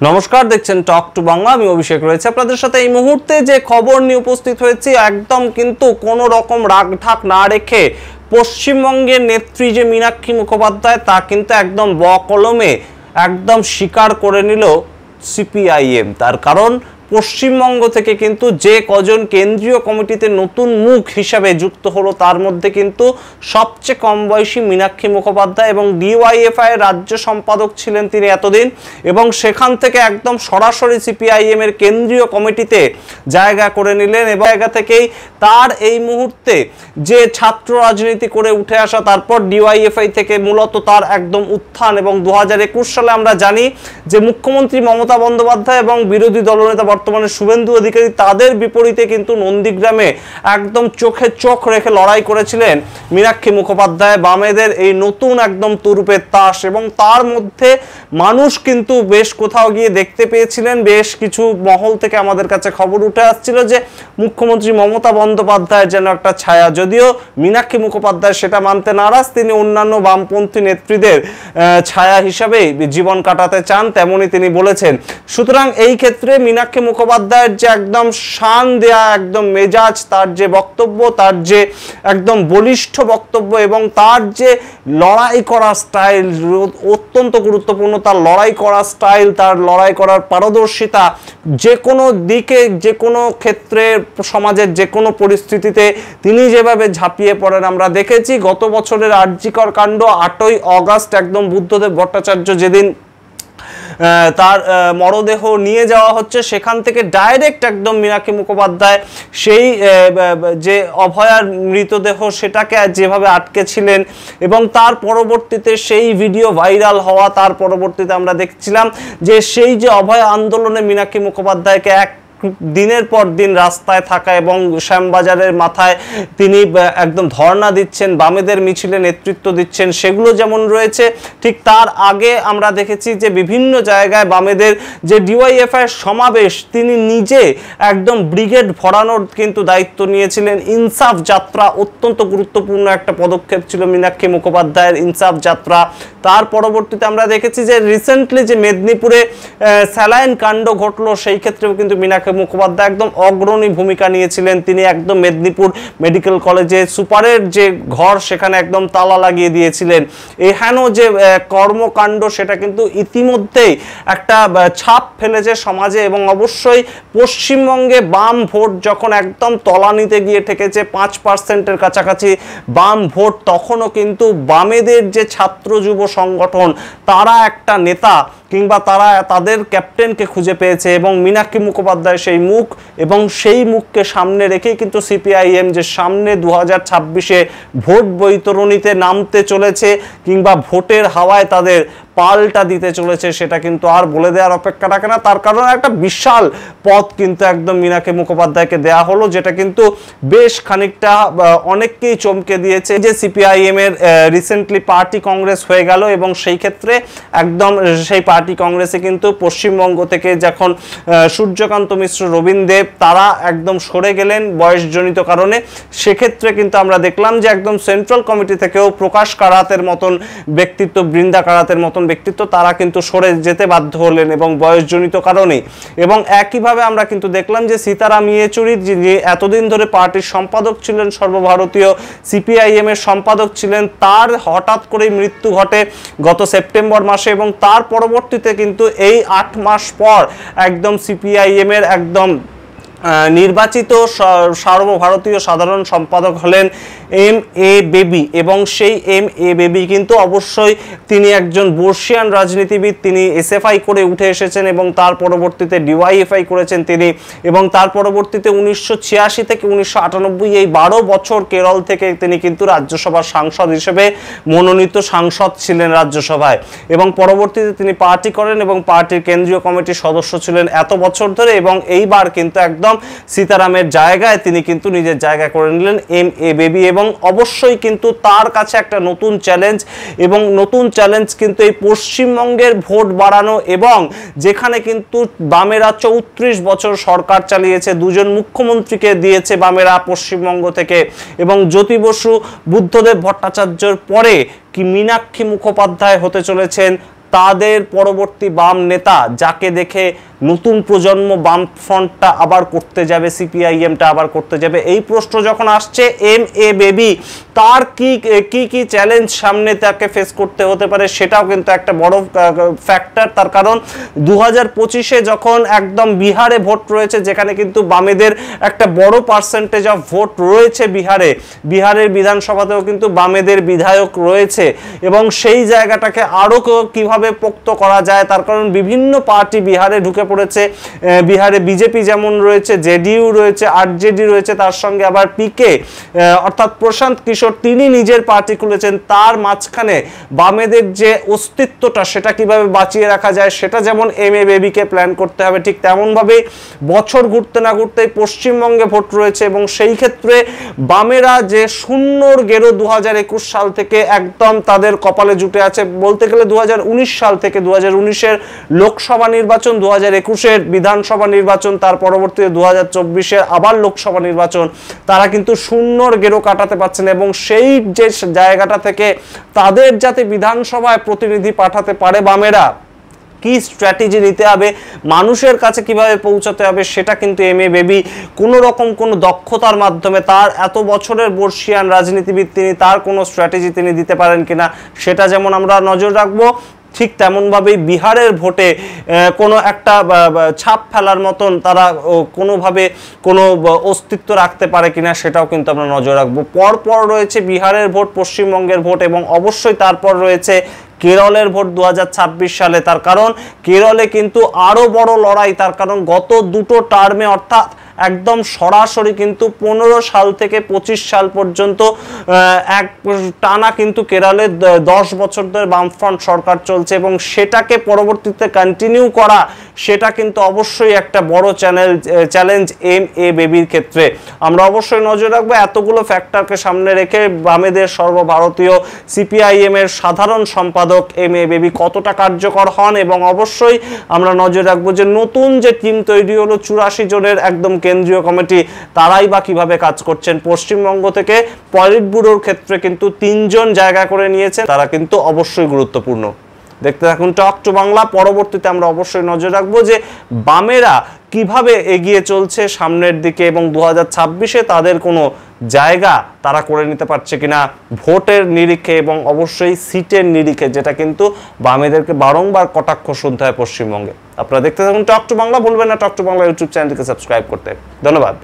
নমস্কার, দেখছেন talk to Bangla. আমি অভিষেক রয়েছে আপনাদের সাথে। এই মুহূর্তে যে খবর নিয়ে উপস্থিত হয়েছি, একদম কিন্তু কোনো রকম রাগঢাক না রেখে পশ্চিমবঙ্গের নেত্রী যে মীনাক্ষী মুখোপাধ্যায়, তা কিন্তু একদম বকলমে একদম স্বীকার করে নিল সিপিআইএম। তার কারণ পশ্চিমবঙ্গ থেকে কিন্তু যে কজন কেন্দ্রীয় কমিটিতে নতুন মুখ হিসাবে যুক্ত হলো, তার মধ্যে কিন্তু সবচেয়ে কম বয়সী মীনাক্ষী মুখোপাধ্যায়, এবং ডিওয়াইএফআই এর রাজ্য সম্পাদক ছিলেন তিনি এতদিন, এবং সেখান থেকে একদম সরাসরি সিপিআইএম এর কেন্দ্রীয় কমিটিতে জায়গা করে নিলেন। এবং জায়গা থেকেই তার এই মুহূর্তে যে ছাত্র রাজনীতি করে উঠে আসা, তারপর ডিওয়াইএফআই থেকে মূলত তার একদম উত্থান, এবং 2021 সালে আমরা জানি যে মুখ্যমন্ত্রী মমতা বন্দ্যোপাধ্যায় এবং বিরোধী দলনেতা বর্তমানে শুভেন্দু অধিকারী, তাদের বিপরীতে কিন্তু নন্দীগ্রামে একদম চোখে চোখ রেখে লড়াই করেছিলেন মীনাক্ষী মুখোপাধ্যায়। বামেদের এই নতুন একদম তুরুপের তাস, এবং তার মধ্যে মানুষ কিন্তু বেশ কোথাও গিয়ে দেখতে পেয়েছিলেন, বেশ কিছু মহল থেকে আমাদের কাছে খবর উঠে আসছিল যে মুখ্যমন্ত্রী মমতা বন্দ্যোপাধ্যায়ের যেন একটা ছায়া। যদিও মীনাক্ষী মুখোপাধ্যায় সেটা মানতে নারাজ, তিনি অন্যান্য বামপন্থী নেত্রীদের ছায়া হিসাবে জীবন কাটাতে চান, তেমনই তিনি বলেছেন। সুতরাং এই ক্ষেত্রে মীনাক্ষী মুখোপাধ্যায়ের যে একদম শান দেয়া একদম মেজাজ, তার যে বক্তব্য, তার যে একদম বলিষ্ঠ বক্তব্য, এবং তার যে লড়াই করা স্টাইল অত্যন্ত গুরুত্বপূর্ণ। তার লড়াই করা স্টাইল, তার লড়াই করার পারদর্শিতা, যে কোনো দিকে, যে কোনো ক্ষেত্রে, সমাজের যে কোনো পরিস্থিতিতে তিনি যেভাবে ঝাঁপিয়ে পড়েন আমরা দেখেছি। গত বছরের আরজিকর কাণ্ড, 8ই অগাস্ট একদম বুদ্ধদেব ভট্টাচার্য যেদিন তার মরদেহ নিয়ে যাওয়া হচ্ছে, সেখান থেকে ডাইরেক্ট একদম মীনাক্ষী মুখোপাধ্যায় সেই যে অভয়ার মৃতদেহ সেটাকে যেভাবে আটকেছিলেন, এবং তার পরবর্তীতে সেই ভিডিও ভাইরাল হওয়া, তার পরবর্তীতে আমরা দেখছিলাম যে সেই যে অভয় আন্দোলনে মীনাক্ষী মুখোপাধ্যায়কে এক দিনের পর দিন রাস্তায় থাকা, এবং শ্যামবাজারের মাথায় তিনি একদম ধর্ণা দিচ্ছেন, বামেদের মিছিলে নেতৃত্ব দিচ্ছেন, সেগুলো যেমন রয়েছে, ঠিক তার আগে আমরা দেখেছি যে বিভিন্ন জায়গায় বামেদের যে ডিওয়াইএফআই সমাবেশ, তিনি নিজে একদম ব্রিগেড ভরানোর কিন্তু দায়িত্ব নিয়েছিলেন। ইনসাফ যাত্রা অত্যন্ত গুরুত্বপূর্ণ একটা পদক্ষেপ ছিল মীনাক্ষী মুখোপাধ্যায়ের ইনসাফ যাত্রা। তার পরবর্তীতে আমরা দেখেছি যে রিসেন্টলি যে মেদিনীপুরে স্যালাইন কাণ্ড ঘটলো, সেই ক্ষেত্রেও কিন্তু মীনাক্ষী মুখোপাধ্যায় একদম অগ্রণী ভূমিকা নিয়েছিলেন। তিনি একদম মেদিনীপুর মেডিকেল কলেজে সুপারের যে ঘর, সেখানে একদম তালা লাগিয়ে দিয়েছিলেন। এহেন যে কর্মকাণ্ড, সেটা কিন্তু ইতিমধ্যেই একটা ছাপ ফেলেছে সমাজে, এবং অবশ্যই পশ্চিমবঙ্গে বাম ভোট যখন একদম তলানিতে গিয়ে ঠেকেছে, 5%-এর কাছাকাছি বাম ভোট, তখনও কিন্তু বামেদের যে ছাত্র যুব সংগঠন, তারা একটা নেতা কিংবা তারা তাদের ক্যাপ্টেনকে খুঁজে পেয়েছে, এবং মীনাক্ষী মুখোপাধ্যায় সেই মুখ, এবং সেই মুখকে সামনে রেখেই কিন্তু সিপিআইএম যে সামনে 2026-এ ভোট বৈতরণীতে নামতে চলেছে, কিংবা ভোটের হাওয়ায় তাদের পাল্টা দিতে চলেছে, সেটা কিন্তু আর বলে দেওয়ার অপেক্ষা রাখে না। তার কারণ একটা বিশাল পথ কিন্তু একদম মীনাক্ষী মুখোপাধ্যায়কে দেয়া হলো, যেটা কিন্তু বেশ খানিকটা অনেককেই চমকে দিয়েছে। যে সিপিআইএম এর রিসেন্টলি পার্টি কংগ্রেস হয়ে গেল, এবং সেই ক্ষেত্রে একদম সেই পার্টি কংগ্রেসে কিন্তু পশ্চিমবঙ্গ থেকে যখন সূর্যকান্ত মিশ্র, রবীন দেব, তারা একদম সরে গেলেন বয়সজনিত কারণে, সেক্ষেত্রে কিন্তু আমরা দেখলাম যে একদম সেন্ট্রাল কমিটি থেকেও প্রকাশ কারাতের মতন ব্যক্তিত্ব, বৃন্দা কারাতের মতন ব্যক্তিত্ব, তারা কিন্তু সরে যেতে বাধ্য হলেন এবং বয়সজনিত কারণে। এবং একইভাবে আমরা কিন্তু দেখলাম যে সীতারাম ইয়েচুরি, যিনি এতদিন ধরে পার্টির সম্পাদক ছিলেন, সর্বভারতীয় সিপিআইএম এর সম্পাদক ছিলেন, তার হঠাৎ করেই মৃত্যু ঘটে গত সেপ্টেম্বর মাসে, এবং তার পরবর্তীতে কিন্তু এই 8 মাস পর একদম সিপিআইএম এর একদম নির্বাচিত সর্বভারতীয় সাধারণ সম্পাদক হলেন M.A. বেবি। এবং সেই M.A. বেবি কিন্তু অবশ্যই তিনি একজন বর্ষিয়ান রাজনীতিবিদ, তিনি এসএফআই করে উঠে এসেছেন, এবং তার পরবর্তীতে ডিওয়াইএফআই করেছেন তিনি, এবং তার পরবর্তীতে 1986 থেকে 1998 এই 12 বছর কেরল থেকে তিনি কিন্তু রাজ্যসভার সাংসদ হিসেবে মনোনীত সাংসদ ছিলেন রাজ্যসভায়, এবং পরবর্তীতে তিনি পার্টি করেন এবং পার্টির কেন্দ্রীয় কমিটির সদস্য ছিলেন এত বছর ধরে। এবং এইবার কিন্তু একদম সীতারামের জায়গায় তিনি কিন্তু নিজের জায়গা করে নিলেন M.A. বেবি, এবং অবশ্যই কিন্তু তার কাছে একটা নতুন চ্যালেঞ্জ, এবং নতুন চ্যালেঞ্জ কিন্তু এই পশ্চিমবঙ্গের ভোট বাড়ানো, এবং যেখানে কিন্তু বামেরা 34 বছর সরকার চালিয়েছে, দুজন মুখ্যমন্ত্রীকে দিয়েছে বামেরা পশ্চিমবঙ্গ থেকে, এবং জ্যোতি বসু, বুদ্ধদেব ভট্টাচার্যর পরে কি মীনাক্ষী মুখোপাধ্যায় হতে চলেছেন তাদের পরবর্তী বাম নেতা যাকে দেখে নতুন প্রজন্ম বামফ্রন্টটা আবার করতে যাবে, সিপিআইএমটা আবার করতে যাবে, এই প্রশ্ন যখন আসছে এম.এ. বেবি তার কি চ্যালেঞ্জ সামনে তাকে ফেস করতে হতে পারে সেটাও কিন্তু একটা বড় ফ্যাক্টর। তার কারণ 2025-এ যখন একদম বিহারে ভোট রয়েছে, যেখানে কিন্তু বামেদের একটা বড় পার্সেন্টেজ অফ ভোট রয়েছে বিহারের বিধানসভাতেও কিন্তু বামেদের বিধায়ক রয়েছে, এবং সেই জায়গাটাকে আরও কিভাবে পোক্ত করা যায়, তার কারণ বিভিন্ন পার্টি বিহারে ঢুকে পড়েছে। বিহারে বিজেপি যেমন রয়েছে, জেডিইউ রয়েছে, আরজেডি রয়েছে, তার সঙ্গে আবার পিকে অর্থাৎ প্রশান্ত কিশোর তিনি নিজের পার্টি খুলেছেন। তার মাঝখানে বামেদের যে অস্তিত্বটা সেটা কিভাবে বাঁচিয়ে রাখা যায় সেটা যেমন এম.এ. বেবিকে প্ল্যান করতে হবে, ঠিক তেমনভাবেই বছর ঘুরতে না ঘুরতেই পশ্চিমবঙ্গে ভোট রয়েছে, এবং সেই ক্ষেত্রে বামেরা যে শূন্যর গেরো 2021 সাল থেকে একদম তাদের কপালে জুটে আছে বলতে গেলে 2019 সাল থেকে, 2019-এর লোকসভা নির্বাচন, 2021-এর বিধানসভা নির্বাচন, তার পরবর্তীতে 2024-এর আবার লোকসভা নির্বাচন, তারা কিন্তু শূন্যর গেরো কাটাতে পারছেন, এবং সেই যে জায়গাটা থেকে তাদের যাতে বিধানসভায় প্রতিনিধি পাঠাতে পারে বামেরা, কি স্ট্র্যাটেজি নিতে হবে, মানুষের কাছে কিভাবে পৌঁছাতে হবে, সেটা কিন্তু এম.এ. বেবি কোনো রকম কোনো দক্ষতার মাধ্যমে, তার এত বছরের বর্ষিয়ান রাজনীতিবিদ তিনি, তার কোনো স্ট্র্যাটেজি তিনি দিতে পারেন কিনা সেটা যেমন আমরা নজর রাখবো, ঠিক তেমনভাবেই বিহারের ভোটে কোনো একটা ছাপ ফেলার মতন তারা কোনোভাবে কোনো অস্তিত্ব রাখতে পারে কিনা সেটাও কিন্তু আমরা নজর রাখবো। পরপর রয়েছে বিহারের ভোট, পশ্চিমবঙ্গের ভোট, এবং অবশ্যই তারপর রয়েছে কেরলের ভোট 2026 সালে। তার কারণ কেরলে কিন্তু আরও বড় লড়াই, তার কারণ গত দুটো টার্মে অর্থাৎ একদম সরাসরি কিন্তু 15 সাল থেকে 25 সাল পর্যন্ত এক টানা কিন্তু কেরলে 10 বছর ধরে বামফ্রন্ট সরকার চলছে, এবং সেটাকে পরবর্তীতে কন্টিনিউ করা সেটা কিন্তু অবশ্যই একটা বড় চ্যালেঞ্জ এম.এ. বেবির ক্ষেত্রে। আমরা অবশ্যই নজর রাখবো এতগুলো ফ্যাক্টরকে সামনে রেখে বামেদের সর্বভারতীয় সিপিআইএম এর সাধারণ সম্পাদক এম.এ. বেবি কতটা কার্যকর হন, এবং অবশ্যই আমরা নজর রাখবো যে নতুন যে টিম তৈরি হলো 84 জনের একদম কেন্দ্রীয় কমিটি, তারাই বা কিভাবে কাজ করছেন। পশ্চিমবঙ্গ থেকে পলিট ব্যুরোর ক্ষেত্রে কিন্তু 3 জন জায়গা করে নিয়েছে, তারা কিন্তু অবশ্যই গুরুত্বপূর্ণ। দেখতে থাকুন টক টু বাংলা। পরবর্তীতে আমরা অবশ্যই নজর রাখবো যে বামেরা কিভাবে এগিয়ে চলছে সামনের দিকে, এবং 2026-এ তাদের কোনো জায়গা তারা করে নিতে পারছে কিনা ভোটের নিরিখে, এবং অবশ্যই সিটের নিরিখে, যেটা কিন্তু বামেদেরকে বারংবার কটাক্ষ শুনতে হয় পশ্চিমবঙ্গে। আপনারা দেখতে থাকুন টক টু বাংলা। বলবেন না টক টু বাংলা ইউটিউব চ্যানেলটিকে সাবস্ক্রাইব করতে। ধন্যবাদ।